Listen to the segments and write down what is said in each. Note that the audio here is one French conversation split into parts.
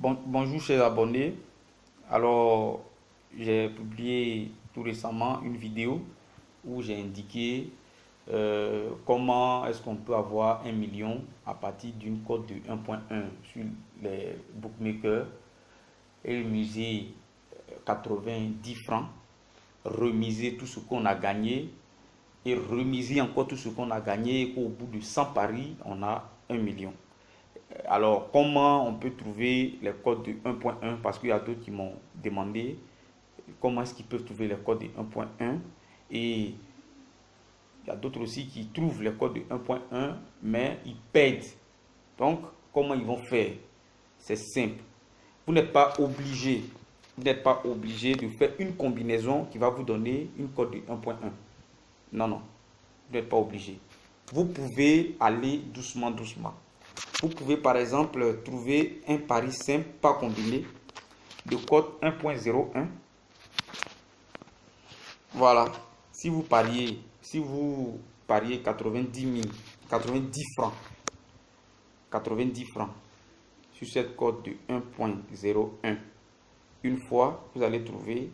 Bonjour chers abonnés. Alors, j'ai publié tout récemment une vidéo où j'ai indiqué comment est-ce qu'on peut avoir 1 million à partir d'une cote de 1.1 sur les bookmakers et miser 90 francs, remiser tout ce qu'on a gagné et remiser encore tout ce qu'on a gagné et qu'au bout de 100 paris, on a 1 million. Alors, comment on peut trouver les codes de 1.1? Parce qu'il y a d'autres qui m'ont demandé comment est-ce qu'ils peuvent trouver les codes de 1.1. Et il y a d'autres aussi qui trouvent les codes de 1.1, mais ils perdent. Donc, comment ils vont faire? C'est simple. Vous n'êtes pas obligé. Vous n'êtes pas obligé de faire une combinaison qui va vous donner une cote de 1.1. Non, non. Vous n'êtes pas obligé. Vous pouvez aller doucement, doucement. Vous pouvez par exemple trouver un pari simple, pas combiné, de cote 1.01. Voilà. Si vous pariez 90 francs, 90 francs sur cette cote de 1.01, une fois, vous allez trouver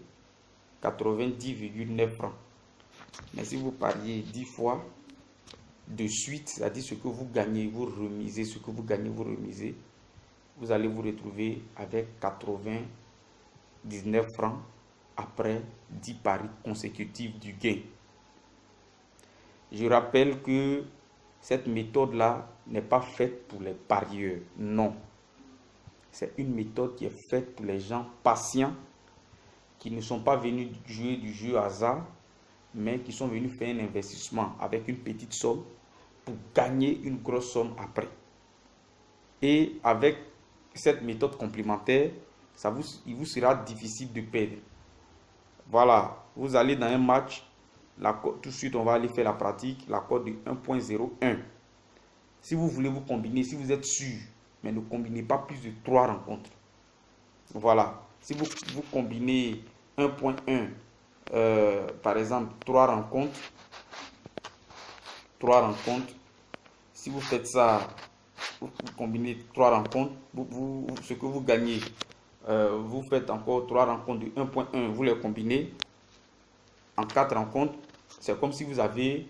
90,9 francs. Mais si vous pariez 10 fois de suite, c'est-à-dire ce que vous gagnez, vous remisez, ce que vous gagnez, vous remisez, vous allez vous retrouver avec 99 francs après 10 paris consécutifs du gain. Je rappelle que cette méthode-là n'est pas faite pour les parieurs, non. C'est une méthode qui est faite pour les gens patients qui ne sont pas venus jouer du jeu hasard, mais qui sont venus faire un investissement avec une petite somme pour gagner une grosse somme après. Et avec cette méthode complémentaire, il vous sera difficile de perdre. Voilà, vous allez dans un match, tout de suite on va aller faire la pratique, la cote de 1.01. Si vous voulez vous combiner, si vous êtes sûr, mais ne combinez pas plus de 3 rencontres. Voilà, si vous combinez 1.1, par exemple 3 rencontres, si vous faites ça, vous combinez 3 rencontres, ce que vous gagnez, vous faites encore 3 rencontres de 1.1, vous les combinez en 4 rencontres, c'est comme si vous avez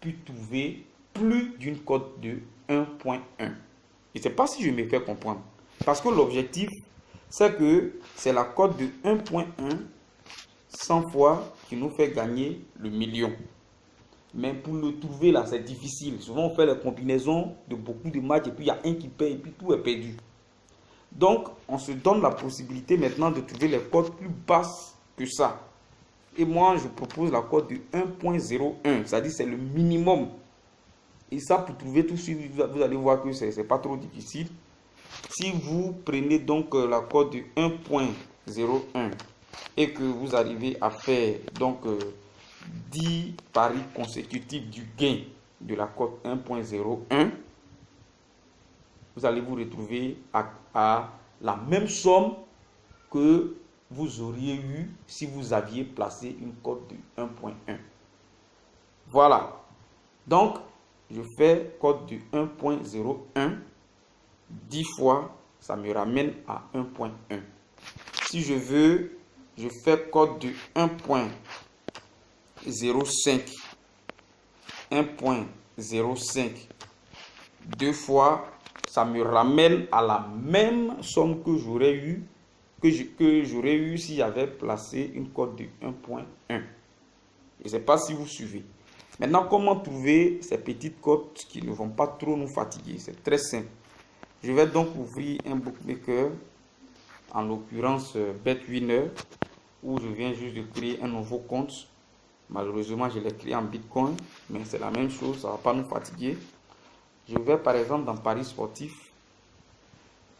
pu trouver plus d'une cote de 1.1. Je ne sais pas si je me fais comprendre. Parce que l'objectif, c'est que c'est la cote de 1.1 100 fois qui nous fait gagner le million. Mais pour le trouver là, c'est difficile. Souvent, on fait les combinaisons de beaucoup de matchs et puis il y a un qui perd et puis tout est perdu. Donc, on se donne la possibilité maintenant de trouver les cotes plus basses que ça. Et moi, je propose la cote de 1.01, c'est-à-dire c'est le minimum. Et ça, pour trouver tout de suite, vous allez voir que c'est pas trop difficile. Si vous prenez donc la cote de 1.01 et que vous arrivez à faire donc 10 paris consécutifs du gain de la cote 1.01, vous allez vous retrouver à la même somme que vous auriez eu si vous aviez placé une cote de 1.1. Voilà. Donc, je fais cote de 1.01. 10 fois, ça me ramène à 1.1. Si je veux, je fais cote de 1.05. 1.05. 2 fois, ça me ramène à la même somme que j'aurais eu si j'avais placé une cote de 1.1. Je ne sais pas si vous suivez. Maintenant, comment trouver ces petites cotes qui ne vont pas trop nous fatiguer? C'est très simple. Je vais donc ouvrir un bookmaker, en l'occurrence BetWinner, où je viens juste de créer un nouveau compte. Malheureusement, je l'ai créé en Bitcoin, mais c'est la même chose, ça ne va pas nous fatiguer. Je vais par exemple dans Paris sportif.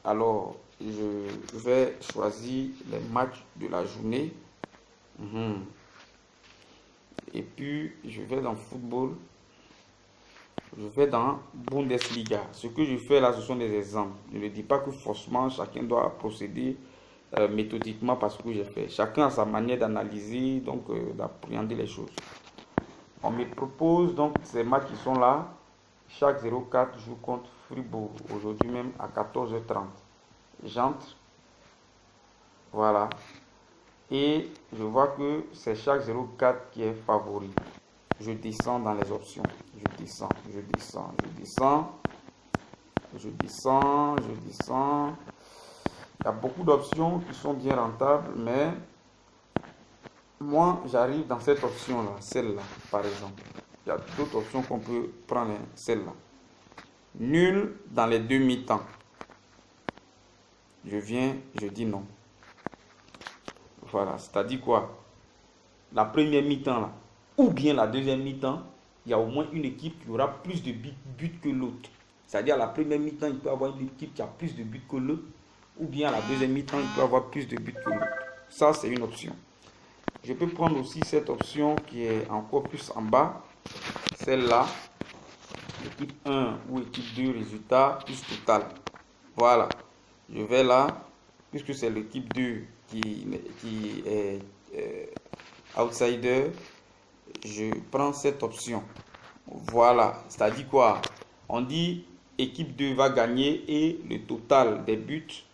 Alors, je vais choisir les matchs de la journée. Et puis, je vais dans football. Je vais dans Bundesliga. Ce que je fais là, ce sont des exemples. Je ne dis pas que forcément chacun doit procéder méthodiquement parce que j'ai fait. Chacun a sa manière d'analyser, donc d'appréhender les choses. On me propose donc ces matchs qui sont là. Schalke 04 joue contre Fribourg aujourd'hui même à 14h30. J'entre. Voilà. Et je vois que c'est Schalke 04 qui est favori. Je descends dans les options. Je descends. Il y a beaucoup d'options qui sont bien rentables, mais moi, j'arrive dans cette option-là, celle-là, par exemple. Il y a d'autres options qu'on peut prendre, celle-là. Nul dans les deux mi-temps. Je viens, je dis non. Voilà, c'est-à-dire quoi? La première mi-temps, là, ou bien la deuxième mi-temps, il y a au moins une équipe qui aura plus de buts que l'autre. C'est-à-dire, à la première mi-temps, il peut y avoir une équipe qui a plus de buts que l'autre, ou bien à la deuxième mi-temps, il peut y avoir plus de buts que l'autre. Ça, c'est une option. Je peux prendre aussi cette option qui est encore plus en bas, celle-là, équipe 1 ou équipe 2, résultat plus total. Voilà, je vais là, puisque c'est l'équipe 2 qui est outsider, je prends cette option. Voilà, c'est-à-dire quoi? On dit équipe 2 va gagner et le total des buts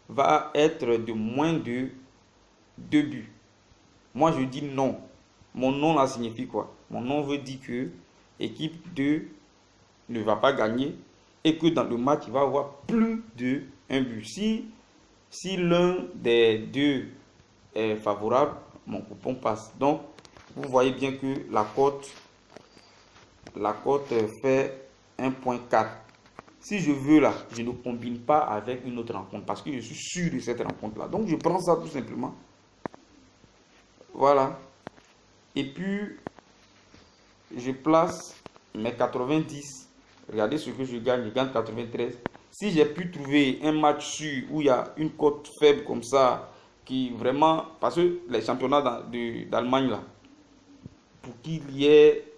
va être de moins de 2 buts. Moi, je dis non. Mon non là signifie quoi? Mon non veut dire que équipe 2 ne va pas gagner et que dans le match, il va avoir plus de 1 but. Si l'un des deux est favorable, mon coupon passe. Donc, vous voyez bien que la cote fait 1.4. Si je veux là, je ne combine pas avec une autre rencontre parce que je suis sûr de cette rencontre-là. Donc, je prends ça tout simplement. Voilà. Et puis, je place mes 90. Regardez ce que je gagne 93. Si j'ai pu trouver un match sûr où il y a une cote faible comme ça, qui vraiment, parce que les championnats d'Allemagne là, pour qu'il y ait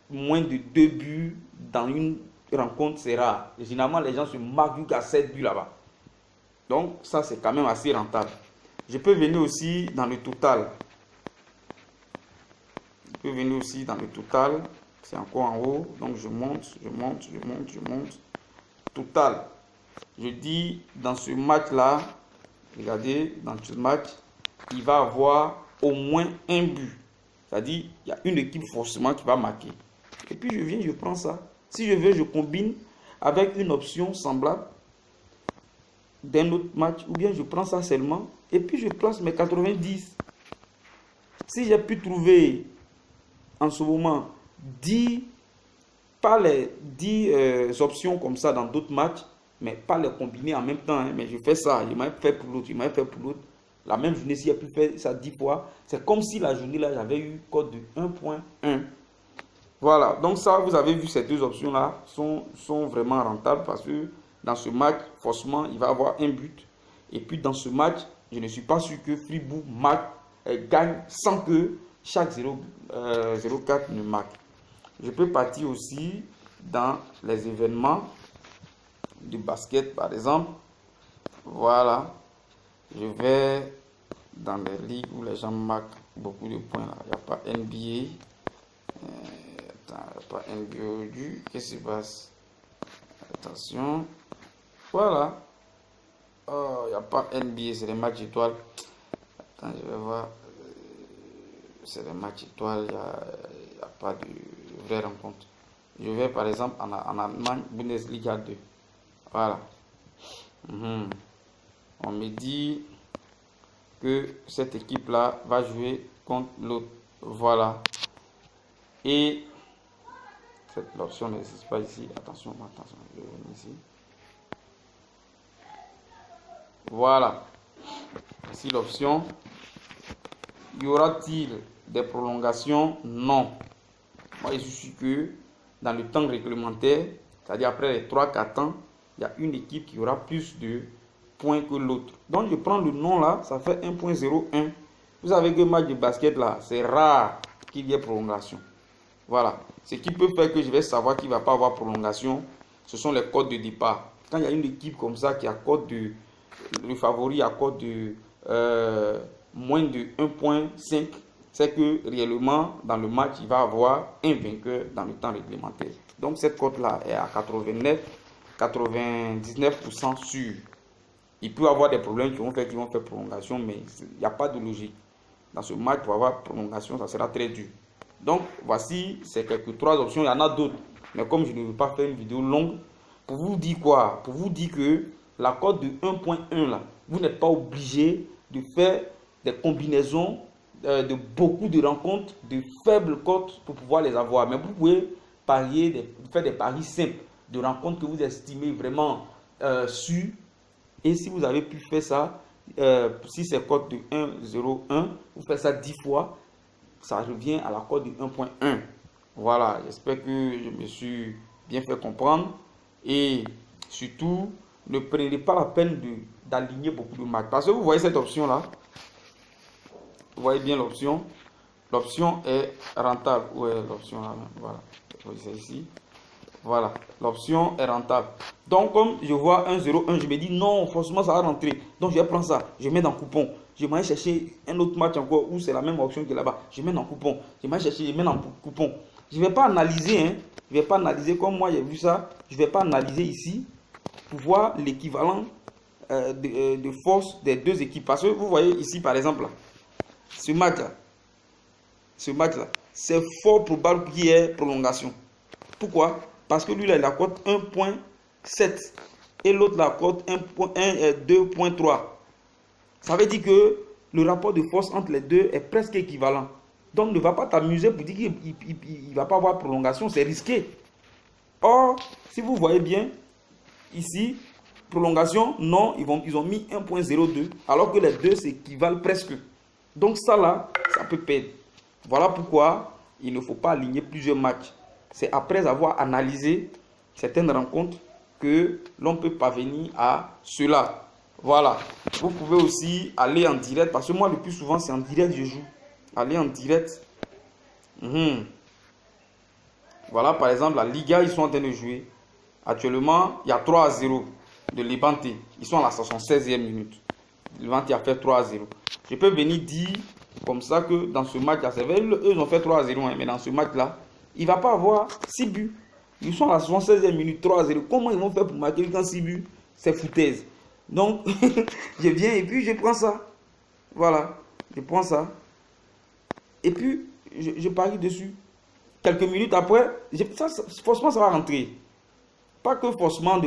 moins de 2 buts dans une rencontre, c'est rare. Généralement, les gens se marquent jusqu'à 7 buts là-bas. Donc, ça, c'est quand même assez rentable. Je peux venir aussi dans le total. C'est encore en haut. Donc, je monte. Total. Je dis, dans ce match-là, regardez, dans ce match, il va avoir au moins un but. C'est-à-dire, il y a une équipe forcément qui va marquer. Et puis, je viens, je prends ça. Si je veux, je combine avec une option semblable d'un autre match. Ou bien, je prends ça seulement. Et puis, je place mes 90. Si j'ai pu trouver en ce moment 10 options comme ça dans d'autres matchs, mais pas les combiner en même temps. Hein. Mais je fais ça, je m'en fait pour l'autre, La même journée, si j'ai pu faire ça 10 fois, c'est comme si la journée là, j'avais eu code de 1.1. Voilà, donc ça, vous avez vu, ces deux options-là sont vraiment rentables parce que dans ce match, forcément, il va avoir un but. Et puis dans ce match, je ne suis pas sûr que Fribourg gagne sans que chaque 0,04 ne marque. Je peux partir aussi dans les événements du basket, par exemple. Voilà. Je vais dans les ligues où les gens marquent beaucoup de points. Il n'y a pas NBA. Il n'y a pas NBA aujourd'hui. Qu'est-ce qui se passe? Attention. Voilà. Oh, il n'y a pas NBA, c'est les matchs étoiles. Attends, je vais voir. C'est les matchs étoiles, il n'y a pas de vraie rencontre. Je vais par exemple en Allemagne, Bundesliga 2. Voilà. On me dit que cette équipe-là va jouer contre l'autre. Voilà. Et cette option n'existe pas ici. Attention, je vais venir ici. Voilà. Ici l'option. Y aura-t-il des prolongations? Non. Moi, je suis sûr que dans le temps réglementaire, c'est-à-dire après les 3-4 ans, il y a une équipe qui aura plus de points que l'autre. Donc, je prends le nom là, ça fait 1.01. Vous savez que le match de basket là, c'est rare qu'il y ait prolongation. Voilà. Ce qui peut faire que je vais savoir qu'il ne va pas avoir prolongation, ce sont les codes de départ. Quand il y a une équipe comme ça qui accorde le favori accorde de moins de 1.5, c'est que réellement, dans le match, il va avoir un vainqueur dans le temps réglementaire. Donc, cette cote-là est à 99% sûre. Il peut y avoir des problèmes qui vont faire prolongation, mais il n'y a pas de logique. Dans ce match, pour avoir prolongation, ça sera très dur. Donc, voici ces quelques 3 options. Il y en a d'autres. Mais comme je ne veux pas faire une vidéo longue, pour vous dire quoi? Pour vous dire que la cote de 1.1 là, vous n'êtes pas obligé de faire des combinaisons de beaucoup de rencontres de faibles cotes pour pouvoir les avoir. Mais vous pouvez parier, faire des paris simples de rencontres que vous estimez vraiment sûres. Et si vous avez pu faire ça, si c'est cote de 1,01, vous faites ça 10 fois, ça revient à la cote de 1.1. Voilà, j'espère que je me suis bien fait comprendre. Et surtout, ne prenez pas la peine d'aligner beaucoup de matchs. Parce que vous voyez cette option-là. Vous voyez bien l'option. L'option est rentable. Ouais, l'option là, voilà. C'est ici. Voilà, l'option est rentable. Donc, comme je vois 1,01, je me dis non, forcément ça va rentrer. Donc, je vais prendre ça, je mets dans le coupon. Je vais chercher un autre match encore où c'est la même option que là-bas. Je mets dans le coupon. Je vais chercher, je mets dans le coupon. Je ne vais pas analyser, hein. Je ne vais pas analyser comme moi j'ai vu ça. Je ne vais pas analyser ici pour voir l'équivalent de force des deux équipes. Parce que vous voyez ici, par exemple, là, ce match-là, c'est fort probable qu'il y ait prolongation. Pourquoi? Parce que lui, là, il a cote 1.7 et l'autre, la cote 2.3. Ça veut dire que le rapport de force entre les deux est presque équivalent. Donc, ne va pas t'amuser pour dire qu'il ne va pas avoir prolongation, c'est risqué. Or, si vous voyez bien, ici, prolongation, non, ils ont mis 1.02, alors que les deux s'équivalent presque. Donc ça là, ça peut perdre. Voilà pourquoi il ne faut pas aligner plusieurs matchs. C'est après avoir analysé certaines rencontres que l'on peut parvenir à cela. Voilà. Vous pouvez aussi aller en direct, parce que moi le plus souvent c'est en direct que je joue. Aller en direct. Voilà, par exemple, la Liga, ils sont en train de jouer. Actuellement, il y a 3-0 de Levante. Ils sont à la 76e minute. Levante a fait 3-0. Je peux venir dire comme ça que dans ce match-là, c'est vrai, eux ils ont fait 3-0, hein, mais dans ce match-là, il ne va pas avoir 6 buts. Ils sont à la 76e minute, 3-0. Comment ils vont faire pour marquer quand 6 buts? C'est foutaise. Donc, je viens et puis je prends ça. Voilà, je prends ça. Et puis, je parie dessus. Quelques minutes après, forcément, ça va rentrer. Pas que forcément,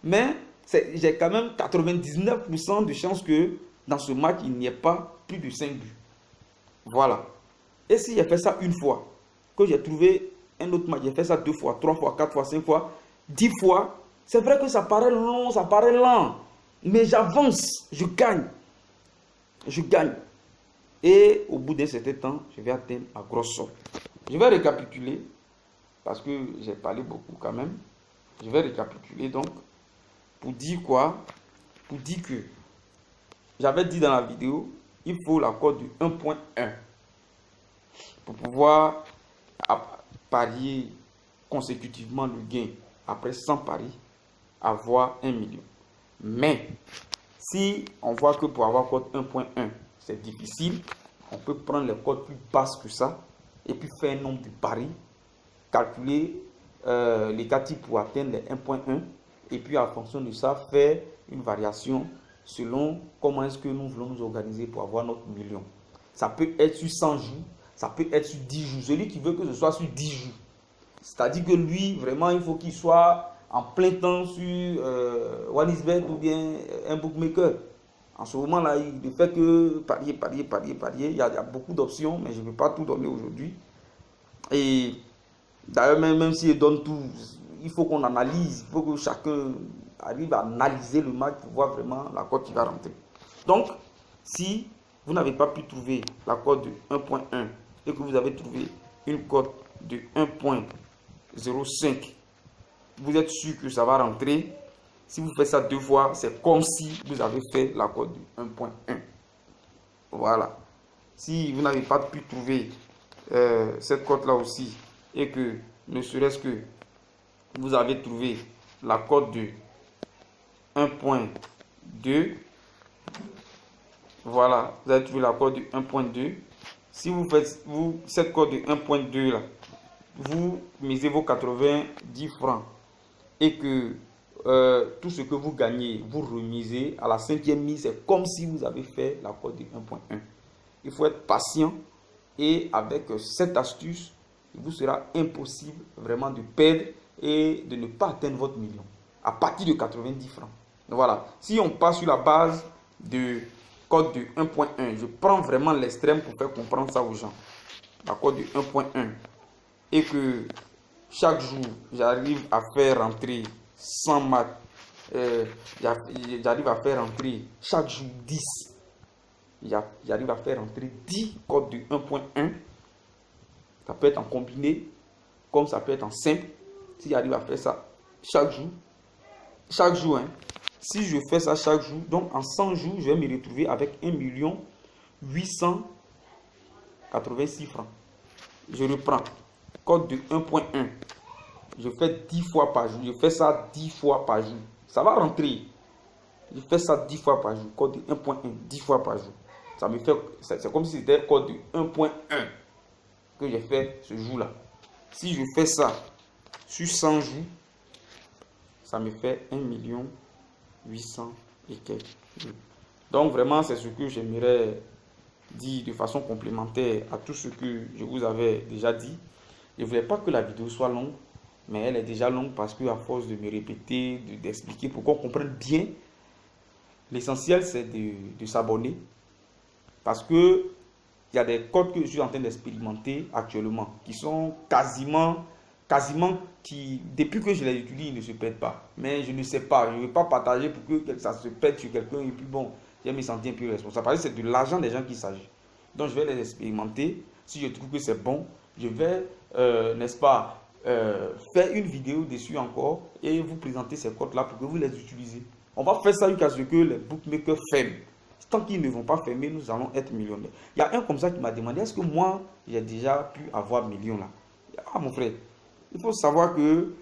mais j'ai quand même 99% de chances que dans ce match, il n'y ait pas plus de 5 buts. Voilà. Et si j'ai fait ça une fois, que j'ai trouvé un autre match, j'ai fait ça 2 fois, 3 fois, 4 fois, 5 fois, 10 fois, c'est vrai que ça paraît long, ça paraît lent, mais j'avance, je gagne. Je gagne. Et au bout d'un certain temps, je vais atteindre ma grosse somme. Je vais récapituler, parce que j'ai parlé beaucoup quand même. Je vais récapituler donc, pour dire quoi? Pour dire que, j'avais dit dans la vidéo, il faut la cote du 1.1 pour pouvoir parier consécutivement le gain après 100 paris, avoir 1 million. Mais, si on voit que pour avoir cote 1.1, c'est difficile, on peut prendre les cotes plus basses que ça et puis faire un nombre de paris, calculer les cas types pour atteindre les 1.1 et puis en fonction de ça, faire une variation selon comment est-ce que nous voulons nous organiser pour avoir notre million. Ça peut être sur 100 jours, ça peut être sur 10 jours. Celui qui veut que ce soit sur 10 jours, c'est-à-dire que lui, vraiment, il faut qu'il soit en plein temps sur OneXBet ou bien un bookmaker. En ce moment-là, il ne fait que parier. Il y a beaucoup d'options, mais je ne vais pas tout donner aujourd'hui. Et d'ailleurs, même s'il donne tout, il faut qu'on analyse. Il faut que chacun arrive à analyser le match pour voir vraiment la cote qui va rentrer. Donc, si vous n'avez pas pu trouver la cote de 1.1 et que vous avez trouvé une cote de 1.05, vous êtes sûr que ça va rentrer. Si vous faites ça 2 fois, c'est comme si vous avez fait la cote de 1.1. Voilà. Si vous n'avez pas pu trouver cette cote-là aussi, et que ne serait-ce que vous avez trouvé la cote de 1.2, Voilà, vous avez trouvé la cote de 1.2. Si vous faites cette cote de 1.2 là, vous misez vos 90 francs et que tout ce que vous gagnez, vous remisez à la 5e mise, c'est comme si vous avez fait la cote de 1.1. Il faut être patient et avec cette astuce, il vous sera impossible vraiment de perdre et de ne pas atteindre votre million à partir de 90 francs. Donc voilà, si on passe sur la base de code de 1.1, je prends vraiment l'extrême pour faire comprendre ça aux gens. La code de 1.1 et que chaque jour, j'arrive à faire rentrer 100 maths, j'arrive à faire rentrer chaque jour 10. J'arrive à faire rentrer 10 codes de 1.1. Ça peut être en combiné, comme ça peut être en simple. Si j'arrive à faire ça chaque jour, hein. Si je fais ça chaque jour, donc en 100 jours, je vais me retrouver avec 1 886 francs. Je reprends. Code de 1.1. Je fais 10 fois par jour. Je fais ça 10 fois par jour. Ça va rentrer. Je fais ça 10 fois par jour. Code de 1.1, 10 fois par jour. Ça me fait, c'est comme si c'était code de 1.1 que j'ai fait ce jour-là. Si je fais ça sur 100 jours, ça me fait 1 800 et quelques. Donc vraiment, c'est ce que j'aimerais dire de façon complémentaire à tout ce que je vous avais déjà dit. Je ne voulais pas que la vidéo soit longue, mais elle est déjà longue parce que à force de me répéter, d'expliquer pour qu'on comprenne bien, l'essentiel c'est de s'abonner. Parce que il y a des codes que je suis en train d'expérimenter actuellement qui sont quasiment qui, depuis que je les utilise, ils ne se perdent pas. Mais je ne sais pas, je ne veux pas partager pour que ça se perde sur quelqu'un et puis bon, je vais me sentir un peu responsable. Parce que c'est de l'argent des gens qu'il s'agit. Donc je vais les expérimenter. Si je trouve que c'est bon, je vais, n'est-ce pas, faire une vidéo dessus encore et vous présenter ces codes-là pour que vous les utilisez. On va faire ça jusqu'à ce que les bookmakers ferment. Tant qu'ils ne vont pas fermer, nous allons être millionnaires. Il y a un comme ça qui m'a demandé, est-ce que moi, j'ai déjà pu avoir million là? Ah mon frère, il faut savoir que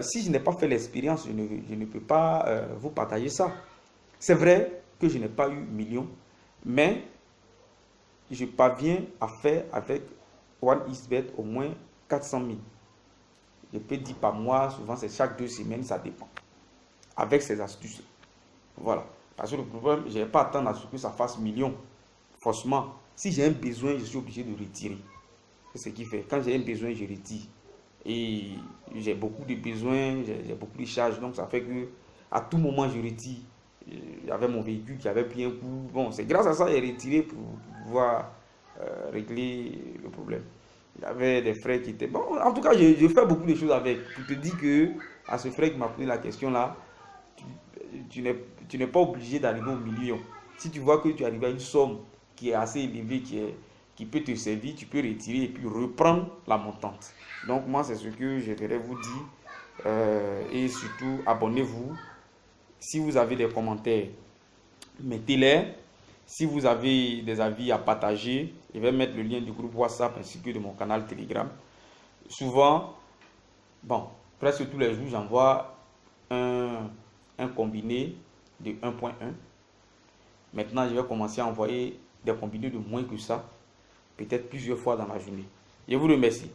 si je n'ai pas fait l'expérience, je ne peux pas vous partager ça. C'est vrai que je n'ai pas eu million, mais je parviens à faire avec OneXBet au moins 400 000. Je peux dire par mois, souvent c'est chaque 2 semaines, ça dépend. Avec ces astuces. Voilà. Parce que le problème, je n'ai pas à attendre à ce que ça fasse million. Forcément, si j'ai un besoin, je suis obligé de retirer. C'est ce qui fait. Quand j'ai un besoin, je retire. Et j'ai beaucoup de besoins, j'ai beaucoup de charges. Donc ça fait que à tout moment, je retire. J'avais mon véhicule qui avait pris un coup. Bon, c'est grâce à ça que j'ai retiré pour pouvoir régler le problème. Il y avait des frais qui étaient... Bon, en tout cas, je fais beaucoup de choses avec. Pour te dire que à ce frère qui m'a posé la question là, tu n'es pas obligé d'arriver au million. Si tu vois que tu arrives à une somme qui est assez élevée, qui peut te servir, tu peux retirer et puis reprendre la montante. Donc moi, c'est ce que je voudrais vous dire. Et surtout, abonnez-vous. Si vous avez des commentaires, mettez-les. Si vous avez des avis à partager, je vais mettre le lien du groupe WhatsApp ainsi que de mon canal Telegram. Souvent, bon, presque tous les jours, j'envoie un combiné de 1.1. Maintenant, je vais commencer à envoyer des combinés de moins que ça, peut-être plusieurs fois dans la journée. Je vous remercie.